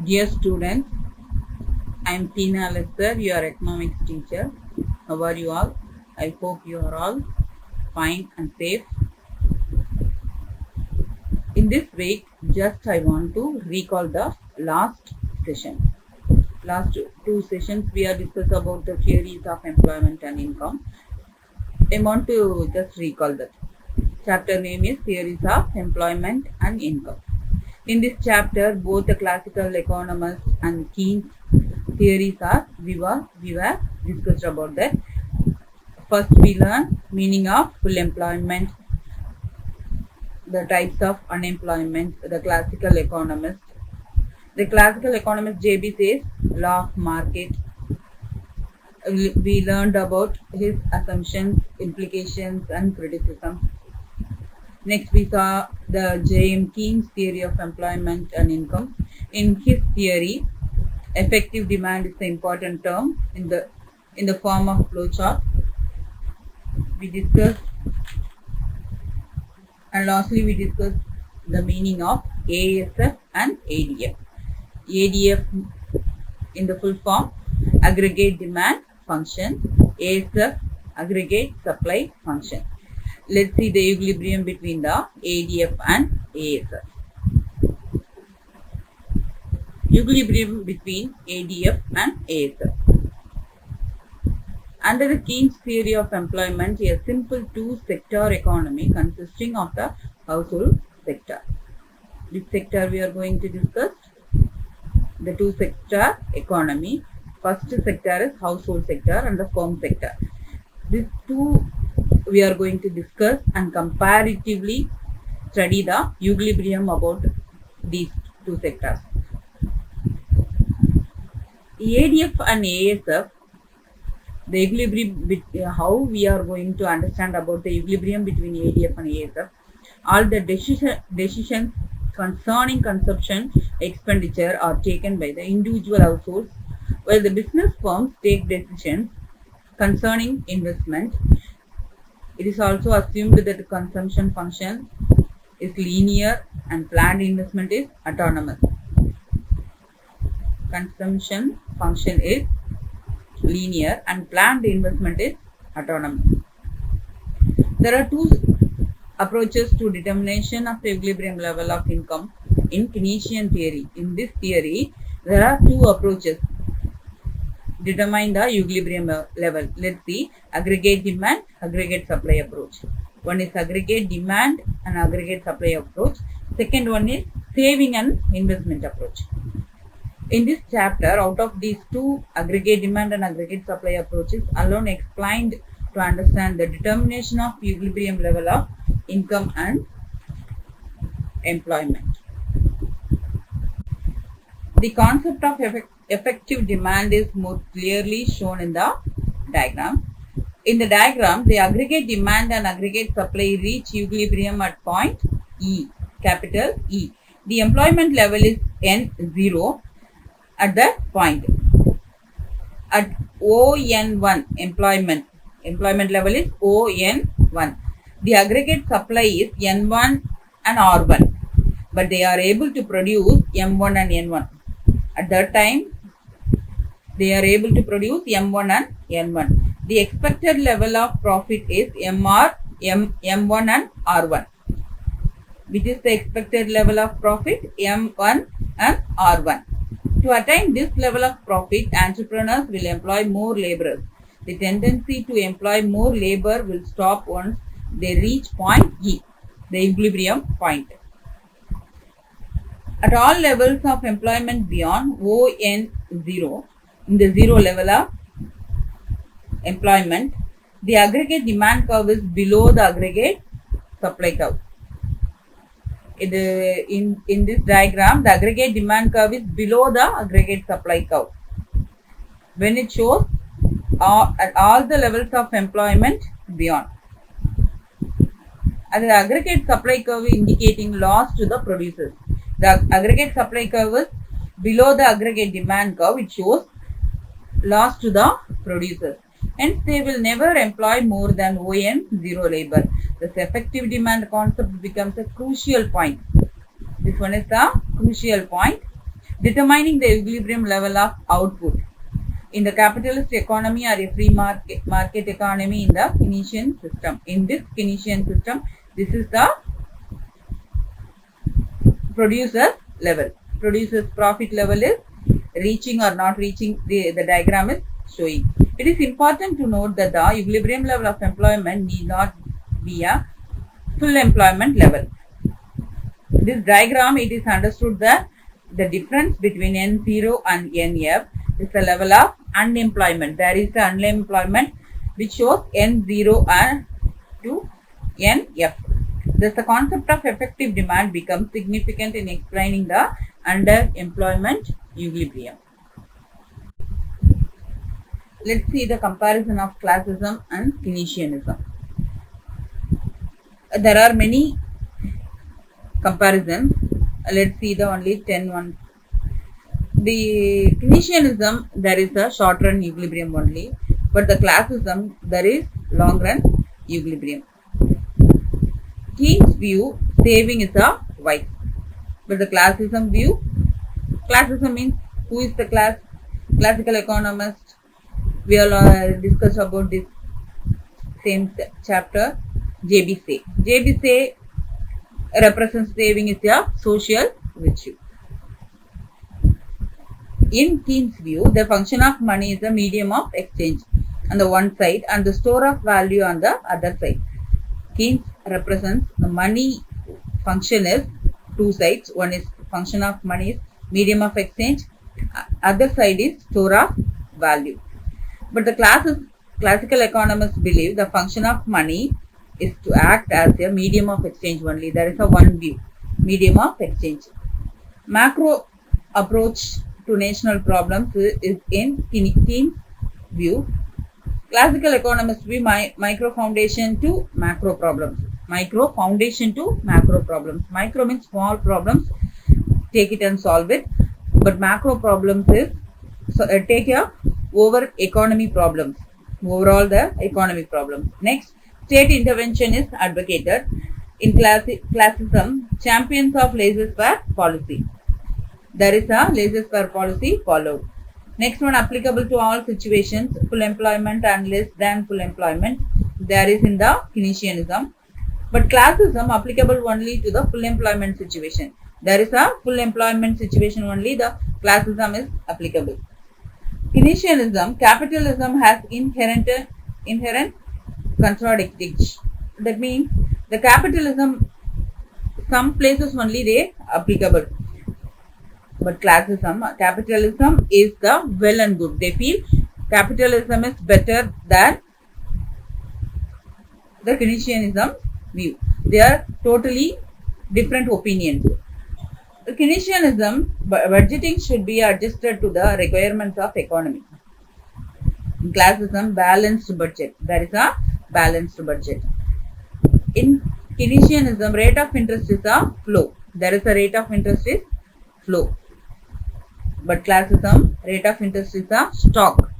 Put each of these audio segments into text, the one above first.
Dear students, I am Tina Lester, your economics teacher. How are you all? I hope you are all fine and safe. In this week, just I want to recall the last session. Last two sessions we are discussed about the theories of employment and income. I want to just recall that. Chapter name is Theories of Employment and Income. In this chapter, both the classical economists and Keynes theories we were discussed about that. First, we learn meaning of full employment, the types of unemployment, the classical economist. The classical economist JB says law of market. We learned about his assumptions, implications, and criticisms. Next, we saw the J.M. Keynes theory of employment and income. In his theory, effective demand is the important term in the form of flowchart. We discussed, and lastly we discussed the meaning of ASF and ADF. ADF in the full form, aggregate demand function. ASF, aggregate supply function. Let's see the equilibrium between the ADF and ASF. Equilibrium between ADF and ASF. Under the Keynes theory of employment, a simple two-sector economy consisting of the household sector. Which sector we are going to discuss? The two-sector economy. First sector is household sector and the firm sector. These two we are going to discuss and comparatively study the equilibrium about these two sectors. ADF and ASF, the equilibrium, how we are going to understand about the equilibrium between ADF and ASF. All the decisions concerning consumption expenditure are taken by the individual households, while the business firms take decisions concerning investment. It is also assumed that the consumption function is linear and planned investment is autonomous. Consumption function is linear and planned investment is autonomous. There are two approaches to determination of the equilibrium level of income in Keynesian theory. In this theory, there are two approaches determine the equilibrium level. Let's see, aggregate demand, aggregate supply approach. One is aggregate demand and aggregate supply approach. Second one is saving and investment approach. In this chapter, out of these two, aggregate demand and aggregate supply approaches alone explained to understand the determination of equilibrium level of income and employment. The concept of effective demand is more clearly shown in the diagram. In the diagram, the aggregate demand and aggregate supply reach equilibrium at point E, capital E. The employment level is N0 at that point. At ON1, employment level is ON1. The aggregate supply is N1 and R1, but they are able to produce M1 and N1. At that time, they are able to produce M1 and N1. The expected level of profit is M1 and R1. Which is the expected level of profit? M1 and R1. To attain this level of profit, entrepreneurs will employ more laborers. The tendency to employ more labor will stop once they reach point E, the equilibrium point. At all levels of employment beyond ON0, in the zero level of employment, the aggregate demand curve is below the aggregate supply curve. In this diagram, the aggregate demand curve is below the aggregate supply curve. When it shows at all the levels of employment beyond. And the aggregate supply curve indicating loss to the producers. The aggregate supply curve is below the aggregate demand curve. It shows loss to the producers. Hence, they will never employ more than ON0 labor. This effective demand concept becomes a crucial point. This one is the crucial point. Determining the equilibrium level of output in the capitalist economy or a free market economy in the Keynesian system. In this Keynesian system, this is the producer level. Producer's profit level is reaching or not reaching, the diagram is showing. It is important to note that the equilibrium level of employment need not be a full employment level. This diagram, it is understood that the difference between N0 and NF is the level of unemployment. There is the unemployment which shows N0 and to NF. Thus, the concept of effective demand becomes significant in explaining the underemployment equilibrium. Let's see the comparison of classism and Keynesianism. There are many comparisons. Let's see the only 10 ones. The Keynesianism, there is a short run equilibrium only, but the classism, there is long run equilibrium. Keynes view, saving is a vice, but the classism view, classism means who is the class? Classical economist. We all discussed about this same chapter. J.B. Say. J.B. Say represents saving is a social virtue. In Keynes' view, the function of money is a medium of exchange on the one side and the store of value on the other side. Keynes represents the money function is two sides. One is function of money is medium of exchange. Other side is store of value. But the classical economists believe the function of money is to act as a medium of exchange only. There is a one view, medium of exchange. Macro approach to national problems is in Keynes' view. Classical economists view micro foundation to macro problems. Micro foundation to macro problems. Micro means small problems, take it and solve it. But macro problems is take a over economy problems. Overall the economy problems. Next, state intervention is advocated. In classism, champions of laissez-faire policy. There is a laissez-faire policy followed. Next one, applicable to all situations, full employment and less than full employment. There is in the Keynesianism. But classism applicable only to the full employment situation. There is a full employment situation only, the classism is applicable. Keynesianism, capitalism has inherent contradictions. That means the capitalism, some places only they applicable. But classism, capitalism is the well and good. They feel capitalism is better than the Keynesianism view. They are totally different opinions. The Keynesianism, budgeting should be adjusted to the requirements of economy. In classism, balanced budget. There is a balanced budget. In Keynesianism, rate of interest is a flow. There is a rate of interest is flow. But classism, rate of interest is a stock.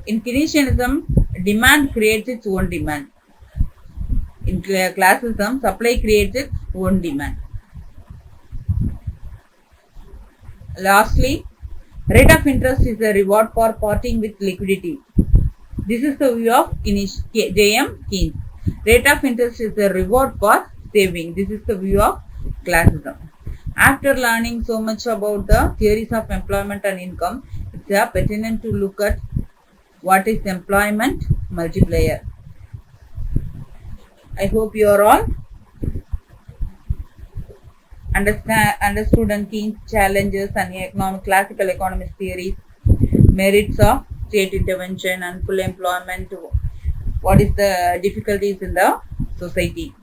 In Keynesianism, demand creates its own demand. In classism, supply creates its own demand. Lastly, rate of interest is a reward for parting with liquidity. This is the view of J.M. Keynes. Rate of interest is a reward for saving. This is the view of classism. After learning so much about the theories of employment and income, it's pertinent to look at what is employment multiplier. I hope you are all understood and Keynes challenges and classical economist theories, merits of state intervention and full employment, what is the difficulties in the society.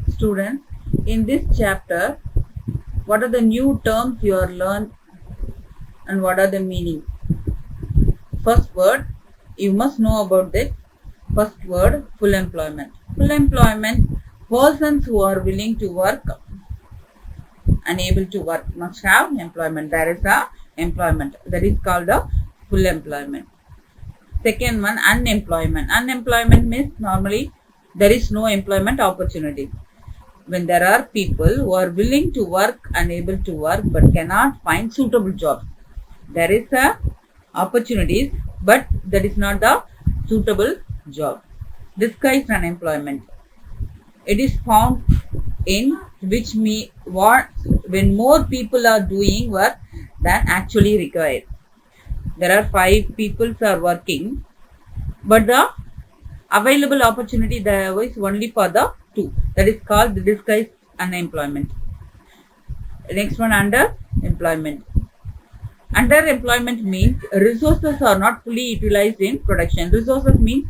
Students, in this chapter, what are the new terms you are learned and what are the meaning? First word, you must know about this. First word, full employment. Full employment, persons who are willing to work and able to work must have employment. There is a employment. That is called a full employment. Second one, unemployment. Unemployment means normally there is no employment opportunity. When there are people who are willing to work and able to work but cannot find suitable jobs, there is a opportunities, but that is not the suitable job. Disguised unemployment. It is found in which when more people are doing work than actually required. There are 5 people are working, but the available opportunity there is only for the 2. That is called the disguised unemployment. Next one, underemployment. Underemployment means resources are not fully utilized in production. Resources mean,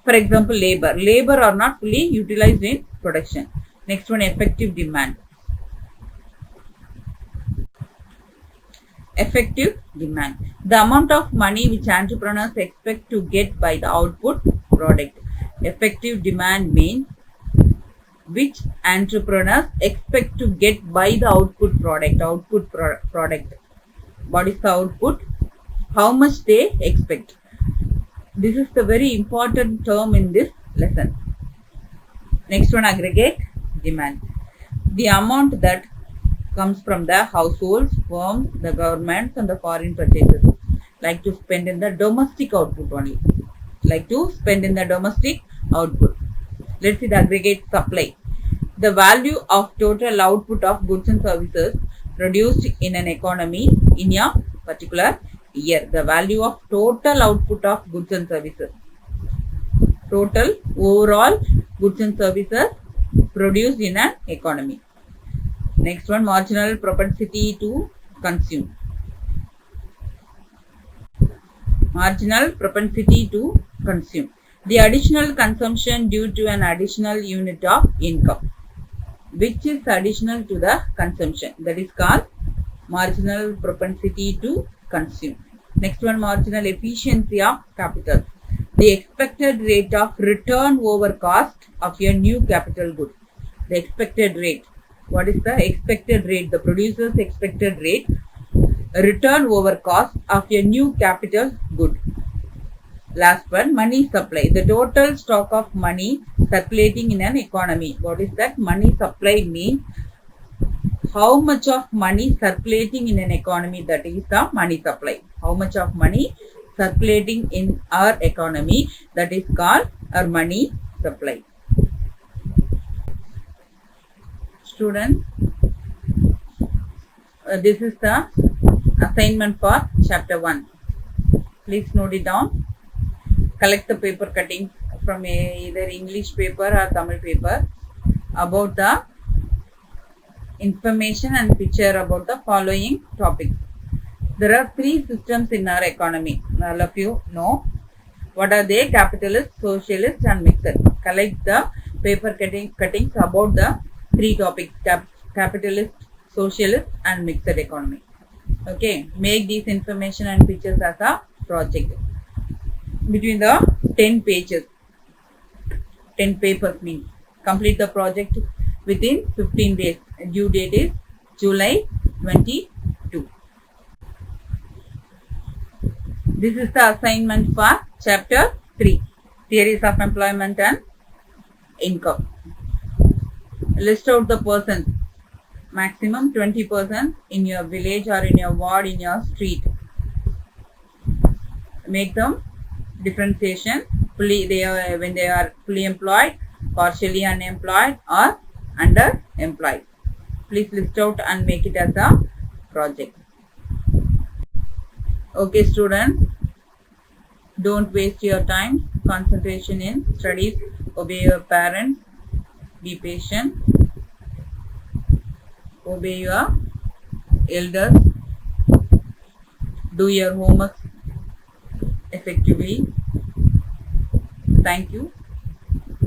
for example, labor. Labor are not fully utilized in production. Next one, effective demand. Effective demand. The amount of money which entrepreneurs expect to get by the output product. Effective demand means which entrepreneurs expect to get by the output product. Product. What is the output? How much they expect. This is the very important term in this lesson. Next one, aggregate demand. The amount that comes from the households, firms, the governments and the foreign purchasers like to spend in the domestic output only. Let's see the aggregate supply. The value of total output of goods and services produced in an economy in a particular year. The value of total output of goods and services. Total overall goods and services produced in an economy. Next one, marginal propensity to consume. Marginal propensity to consume. The additional consumption due to an additional unit of income, which is additional to the consumption. That is called marginal propensity to consume. Next one, marginal efficiency of capital. The expected rate of return over cost of a new capital good. The expected rate. What is the expected rate? The producer's expected rate. Return over cost of a new capital good. Last one, money supply. The total stock of money circulating in an economy. What is that? Money supply means how much of money circulating in an economy, that is the money supply. How much of money circulating in our economy, that is called our money supply. Students, this is the assignment for chapter 1. Please note it down. Collect the paper cuttings from either English paper or Tamil paper about the information and picture about the following topics. There are 3 systems in our economy. All of you know. What are they? Capitalist, socialist and mixed. Collect the paper cuttings about the 3 topics. Capitalist, socialist and mixed economy. Okay. Make these information and pictures as a project. Between the 10 pages. 10 papers means. Complete the project within 15 days. Due date is July 22. This is the assignment for chapter 3. Theories of employment and income. List out the persons. Maximum 20 persons in your village or in your ward, in your street. Make them differentiation. When they are fully employed, partially unemployed or underemployed. Please list out and make it as a project. Okay students, don't waste your time. Concentration in studies. Obey your parents. Be patient. Obey your elders. Do your homework effectively. Thank you.